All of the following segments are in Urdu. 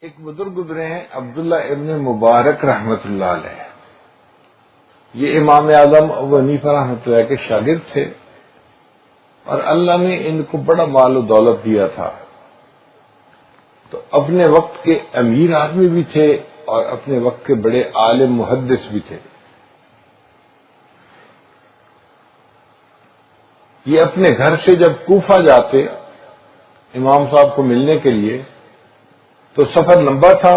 ایک بزرگ گزرے ہیں عبداللہ ابن مبارک رحمت اللہ علیہ. یہ امام اعظم ابو حنیفہ رحمۃ اللہ کے شاگرد تھے اور اللہ نے ان کو بڑا مال و دولت دیا تھا. تو اپنے وقت کے امیر آدمی بھی تھے اور اپنے وقت کے بڑے عالم محدث بھی تھے. یہ اپنے گھر سے جب کوفہ جاتے امام صاحب کو ملنے کے لیے تو سفر لمبا تھا.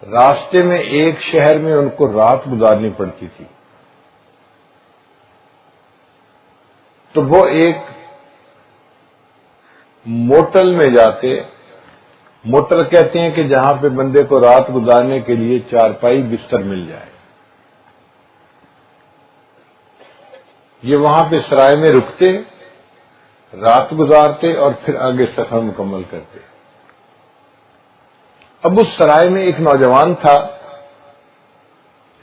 راستے میں ایک شہر میں ان کو رات گزارنی پڑتی تھی. تو وہ ایک موٹل میں جاتے. موٹل کہتے ہیں کہ جہاں پہ بندے کو رات گزارنے کے لیے چارپائی بستر مل جائے. یہ وہاں پہ سرائے میں رکتے، رات گزارتے اور پھر آگے سفر مکمل کرتے. اب اس سرائے میں ایک نوجوان تھا،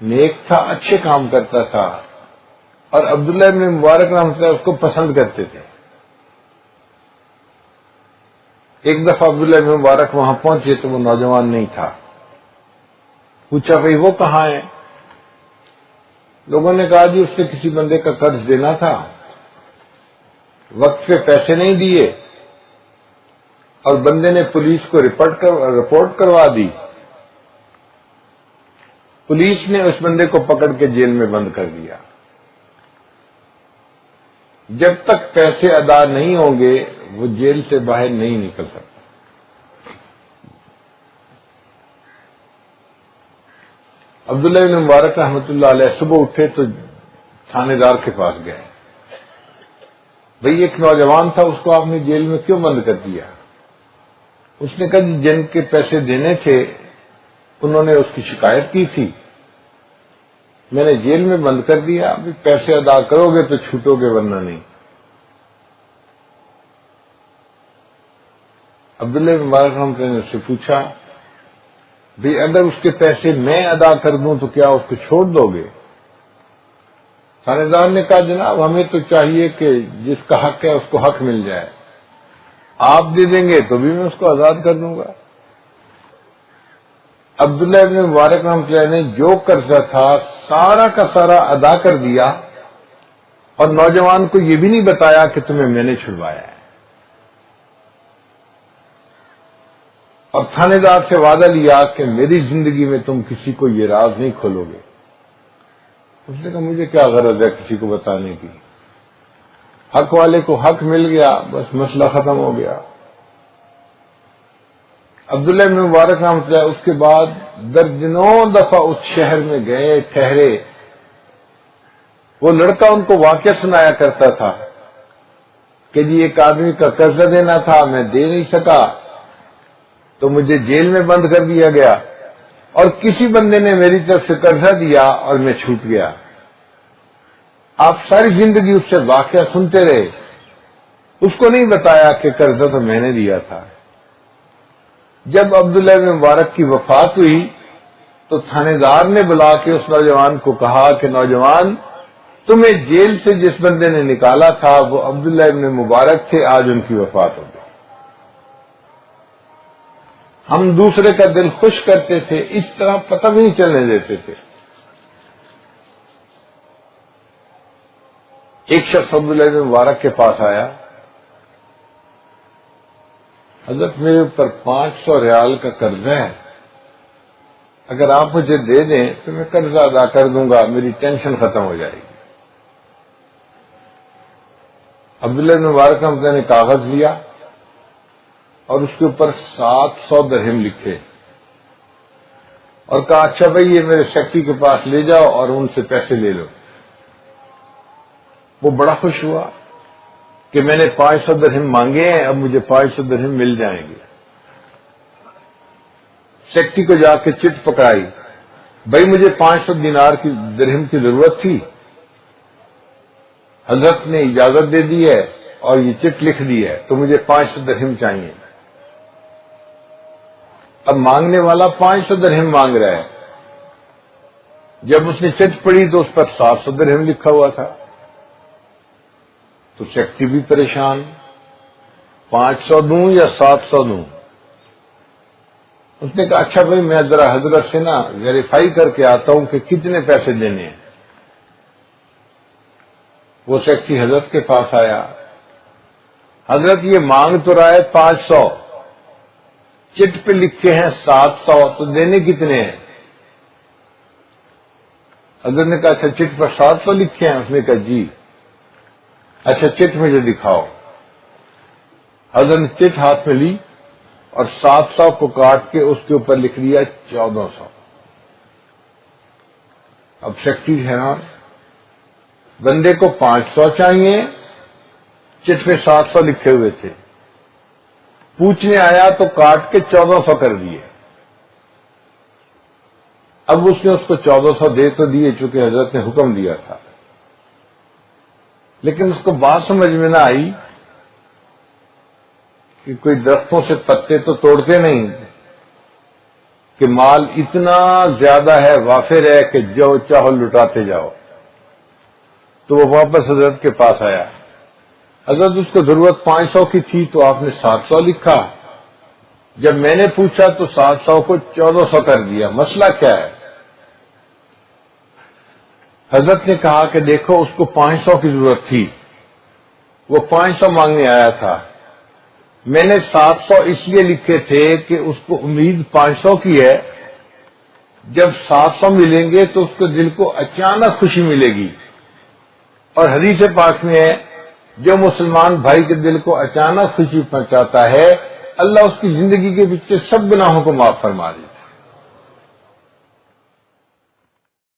نیک تھا، اچھے کام کرتا تھا اور عبداللہ ابن مبارک رحمۃ اللہ اس کو پسند کرتے تھے. ایک دفعہ عبداللہ ابن مبارک وہاں پہنچے تو وہ نوجوان نہیں تھا. پوچھا بھئی وہ کہاں ہے؟ لوگوں نے کہا جی اس سے کسی بندے کا قرض دینا تھا، وقت پہ پیسے نہیں دیے اور بندے نے پولیس کو رپورٹ کروا دی. پولیس نے اس بندے کو پکڑ کے جیل میں بند کر دیا. جب تک پیسے ادا نہیں ہوں گے وہ جیل سے باہر نہیں نکل سکتا. عبداللہ بن مبارک رحمۃ اللہ علیہ صبح اٹھے تو تھانے دار کے پاس گئے. بھئی ایک نوجوان تھا، اس کو آپ نے جیل میں کیوں بند کر دیا؟ اس نے کہا جن کے پیسے دینے تھے انہوں نے اس کی شکایت کی تھی، میں نے جیل میں بند کر دیا. ابھی پیسے ادا کرو گے تو چھوٹو گے ورنہ نہیں. عبداللہ بن مبارک رحمۃ اللہ نے اس سے پوچھا بھئی اگر اس کے پیسے میں ادا کر دوں تو کیا اس کو چھوڑ دو گے؟ تھانے دار نے کہا جناب ہمیں تو چاہیے کہ جس کا حق ہے اس کو حق مل جائے. آپ دے دیں گے تو بھی میں اس کو آزاد کر دوں گا. عبداللہ ابن مبارک رحمۃ اللہ نے جو قرضہ تھا سارا کا سارا ادا کر دیا اور نوجوان کو یہ بھی نہیں بتایا کہ تمہیں میں نے چھڑوایا ہے. اور تھانے دار سے وعدہ لیا کہ میری زندگی میں تم کسی کو یہ راز نہیں کھولو گے. اس نے کہا مجھے کیا غرض ہے کسی کو بتانے کی، حق والے کو حق مل گیا، بس مسئلہ ختم ہو گیا. عبداللہ بن مبارک رحمۃ اللہ اس کے بعد درجنوں دفعہ اس شہر میں گئے، ٹھہرے. وہ لڑکا ان کو واقعہ سنایا کرتا تھا کہ جی ایک آدمی کا قرضہ دینا تھا، میں دے نہیں سکا تو مجھے جیل میں بند کر دیا گیا، اور کسی بندے نے میری طرف سے قرضہ دیا اور میں چھوٹ گیا. آپ ساری زندگی اس سے واقعہ سنتے رہے، اس کو نہیں بتایا کہ قرضہ تو میں نے دیا تھا. جب عبداللہ بن مبارک کی وفات ہوئی تو تھانے دار نے بلا کے اس نوجوان کو کہا کہ نوجوان تمہیں جیل سے جس بندے نے نکالا تھا وہ عبداللہ ابن مبارک تھے، آج ان کی وفات ہو گئی. ہم دوسرے کا دل خوش کرتے تھے، اس طرح پتہ بھی نہیں چلنے دیتے تھے. ایک شخص عبداللہ بن مبارک کے پاس آیا، حضرت میرے اوپر 500 ریال کا قرضہ ہے، اگر آپ مجھے دے دیں تو میں قرضہ ادا کر دوں گا، میری ٹینشن ختم ہو جائے گی. عبداللہ بن مبارک نے کاغذ لیا اور اس کے اوپر 700 درہم لکھے اور کہا اچھا بھائی یہ میرے سیکٹری کے پاس لے جاؤ اور ان سے پیسے لے لو. وہ بڑا خوش ہوا کہ میں نے 500 درہم مانگے ہیں، اب مجھے 500 درہم مل جائیں گے. سیکٹری کو جا کے چٹ پکڑائی، بھائی مجھے 500 دینار کی درہم کی ضرورت تھی، حضرت نے اجازت دے دی ہے اور یہ چٹ لکھ دی ہے تو مجھے 500 درہم چاہیے. اب مانگنے والا 500 درہم مانگ رہا ہے. جب اس نے چٹ پڑھی تو اس پر 700 درہم لکھا ہوا تھا تو سیکٹری بھی پریشان، 500 دوں یا 700 دوں؟ اس نے کہا اچھا بھائی میں ذرا حضرت سے نا ویریفائی کر کے آتا ہوں کہ کتنے پیسے دینے ہیں۔ وہ سیکٹری حضرت کے پاس آیا، حضرت یہ مانگ تو رہا ہے 500، چٹ پہ لکھے ہیں 700، تو دینے کتنے ہیں؟ حضرت نے کہا اچھا چٹ پر 700 لکھے ہیں؟ اس نے کہا جی۔ اچھا چٹ مجھے دکھاؤ۔ حضرت نے چٹ ہاتھ میں لی اور 700 کو کاٹ کے اس کے اوپر لکھ دیا 1400۔ اب سیکٹری حیران، بندے کو 500 چاہیے، چٹ پہ 700 لکھے ہوئے تھے، پوچھنے آیا تو کاٹ کے 1400 کر دیے۔ اب اس نے اس کو 1400 دے تو دیے چونکہ حضرت نے حکم دیا تھا، لیکن اس کو بات سمجھ میں نہ آئی کہ کوئی درختوں سے پتے تو توڑتے نہیں کہ مال اتنا زیادہ ہے، وافر ہے کہ جو چاہو لٹاتے جاؤ۔ تو وہ واپس حضرت کے پاس آیا، حضرت اس کو ضرورت 500 کی تھی تو آپ نے 700 لکھا، جب میں نے پوچھا تو 700 کو 1400 کر دیا، مسئلہ کیا ہے؟ حضرت نے کہا کہ دیکھو اس کو 500 کی ضرورت تھی، وہ 500 مانگنے آیا تھا، میں نے 700 اس لیے لکھے تھے کہ اس کو امید 500 کی ہے، جب 700 ملیں گے تو اس کو دل کو اچانک خوشی ملے گی، اور حدیث پاک میں ہے جو مسلمان بھائی کے دل کو اچانک خوشی پہنچاتا ہے اللہ اس کی زندگی کے پیچھے سب گناہوں کو معاف فرما دیتا ہے۔